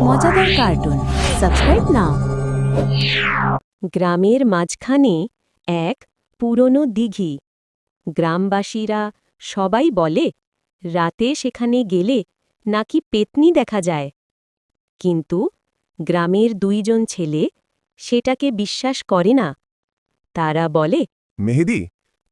মজাদার cartoon subscribe নাও। গ্রামের মাঝখানে এক পুরনো দিঘি। গ্রামবাসীরা সবাই বলে রাতে সেখানে গেলে নাকি পেতনি দেখা যায়। কিন্তু গ্রামের দুইজন ছেলে সেটাকে বিশ্বাস করে না। তারা বলে, মেহেদি,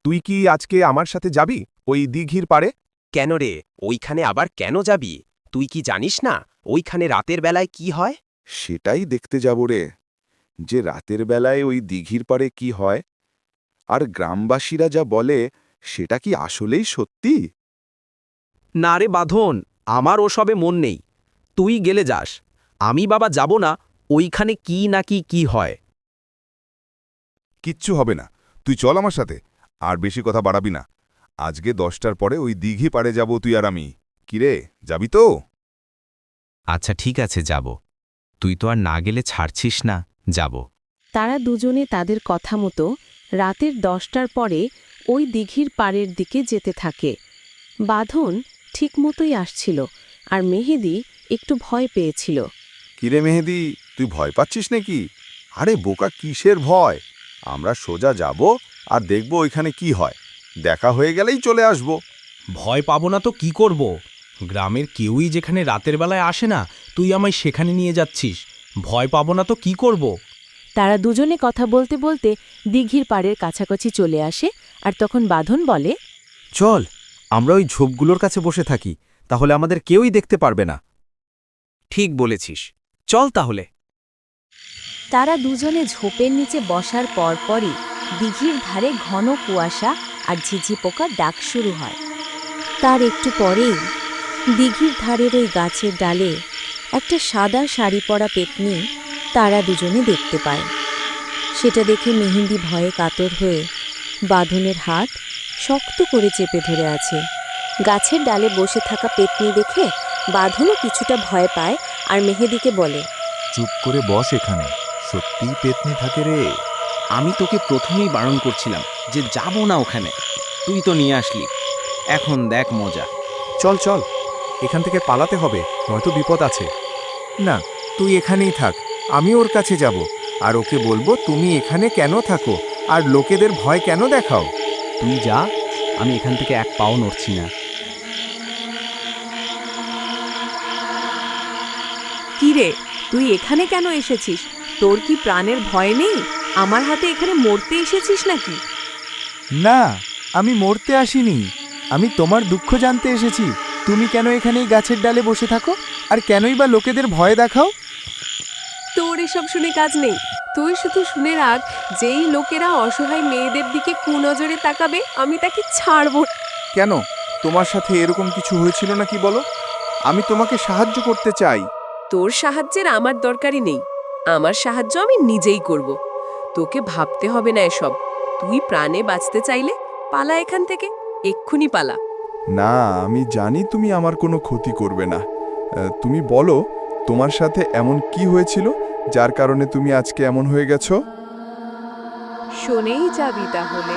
তুই কি আজকে আমার সাথে যাবি ওই দিঘির পাড়ে? কেন রে, ওইখানে আবার কেন যাবি? তুই কি জানিস না ওইখানে রাতের বেলায় কি হয়? সেটাই দেখতে যাব রে, যে রাতের বেলায় ওই দিঘির পাড়ে কি হয়, আর গ্রামবাসীরা যা বলে সেটা কি আসলেই সত্যি? না রে বাঁধন, আমার ওসবে মন নেই। তুই গেলে যাস, আমি বাবা যাব না। ওইখানে কি নাকি কি হয়। কিচ্ছু হবে না, তুই চল আমার সাথে। আর বেশি কথা বাড়াবি না। আজকে 10টার পরে ওই দিঘি পাড়ে যাব তুই আর আমি। কিরে, যাবি তো? আচ্ছা ঠিক আছে, যাব। তুই তো আর না গেলে ছাড়ছিস না, যাব। তারা দুজনে তাদের কথা মতো রাতের 10টার পরে ওই দিঘির পাড়ের দিকে যেতে থাকে। বাঁধন ঠিকমতোই আসছিল, আর মেহেদি একটু ভয় পেয়েছিল। কিরে মেহেদি, তুই ভয় পাচ্ছিস নাকি? আরে বোকা, কিসের ভয়? আমরা সোজা যাব আর দেখব ওইখানে কি হয়। দেখা হয়ে গেলেই চলে আসব। ভয় পাবো না তো কি করব? গ্রামের কেউই যেখানে রাতের বেলায় আসে না, তুই আমায় সেখানে নিয়ে যাচ্ছিস। ভয় পাবো না তো কি করব? তারা দুজনে কথা বলতে বলতে দিঘির পাড়ের কাছাকাছি চলে আসে, আর তখন বাঁধন বলে, চল, আমরা ওই ঝোপগুলোর কাছে বসে থাকি, তাহলে আমাদের কেউই দেখতে পারবে না। ঠিক বলেছিস, চল তাহলে। তারা দুজনে ঝোপের নিচে বসার পরপরই দিঘির ধারে ঘন কুয়াশা আর ঝিঝি পোকার ডাক শুরু হয়। তার একটু পরেই দিঘির ধারের ওই গাছের ডালে একটা সাদা শাড়ি পরা পেতনি তারা দুজনে দেখতে পায়। সেটা দেখে মেহেন্দি ভয়ে কাতর হয়ে বাঁধনের হাত শক্ত করে চেপে ধরে আছে। গাছের ডালে বসে থাকা পেতনি দেখে বাঁধনও কিছুটা ভয় পায়, আর মেহেদিকে বলে, চুপ করে বস এখানে, সত্যিই পেতনি থাকে রে। আমি তোকে প্রথমেই বারণ করছিলাম যে যাব না ওখানে, তুই তো নিয়ে আসলি। এখন দেখ মজা। চল চল, এখান থেকে পালাতে হবে, নয়তো বিপদ আছে। না, তুই এখানেই থাক, আমি ওর কাছে যাব, আর ওকে বলবো তুমি এখানে কেন থাকো আর লোকেদের ভয় কেন দেখাও। তুই যা, আমি এখান থেকে এক পাও নড়ছি না। কি রে, তুই এখানে কেন এসেছিস? তোর কি প্রাণের ভয় নেই? আমার হাতে এখানে মরতে এসেছিস নাকি? না, আমি মরতে আসিনি, আমি তোমার দুঃখ জানতে এসেছি। তুমি কেন এখানে এই গাছের ডালে বসে থাকো, আর কেনই বা লোকেদের ভয় দেখাও? তোর এসব শুনে কাজ নেই। তুই শুধু শুনে রাখ, যেই লোকেরা অসহায় মেয়েদের দিকে কুনজরে তাকাবে, আমি তাকে ছাড়বো না। কেন, তোমার সাথে এরকম কিছু হয়েছিল নাকি বলো? আমি তোমাকে সাহায্য করতে চাই। তোর সাহায্যের আমার দরকারই নেই। আমার সাহায্য আমি নিজেই করব। তোকে ভাবতে হবে না এসব। তুই প্রাণে বাঁচতে চাইলে পালা এখান থেকে, এক্ষুনি পালা। না, আমি জানি তুমি আমার কোনো ক্ষতি করবে না। তুমি বলো, তোমার সাথে এমন কি হয়েছিল যার কারণে তুমি আজকে এমন হয়ে গেছো? শোনেই যাবি তাহলে?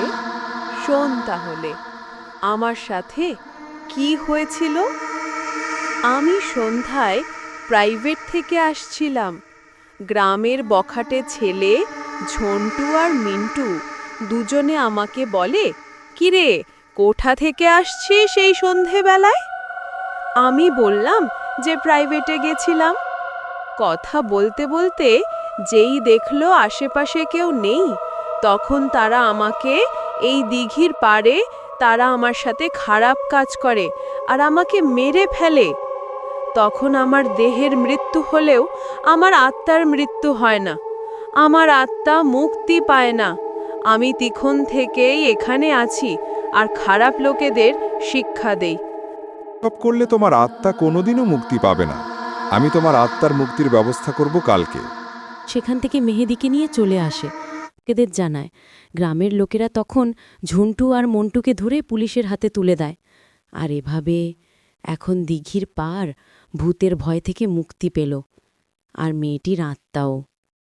শোন তাহলে আমার সাথে কি হয়েছিল। আমি সন্ধ্যায় প্রাইভেট থেকে আসছিলাম। গ্রামের বখাটে ছেলে ঝন্টু আর মিন্টু দুজনে আমাকে বলে, কিরে, কোঠা থেকে আসছিস এই সন্ধেবেলায়? আমি বললাম যে প্রাইভেটে গেছিলাম। কথা বলতে বলতে যেই দেখলো আশেপাশে কেউ নেই, তখন তারা আমাকে এই দিঘির পাড়ে তারা আমার সাথে খারাপ কাজ করে আর আমাকে মেরে ফেলে। তখন আমার দেহের মৃত্যু হলেও আমার আত্মার মৃত্যু হয় না। আমার আত্মা মুক্তি পায় না। আমি তখন থেকেই এখানে আছি আর খারাপ লোকেদের শিক্ষা দেই। সব করলে তোমার আত্মা কোনোদিনও মুক্তি পাবে না। আমি তোমার আত্মার মুক্তির ব্যবস্থা করব কালকে। সেখান থেকে মেহেদিকে নিয়ে চলে আসে, লোকেদের জানায়। গ্রামের লোকেরা তখন ঝুন্টু আর মন্টুকে ধরে পুলিশের হাতে তুলে দেয়। আর এভাবে এখন দিঘির পাড় ভূতের ভয় থেকে মুক্তি পেল, আর মেয়েটির আত্মাও।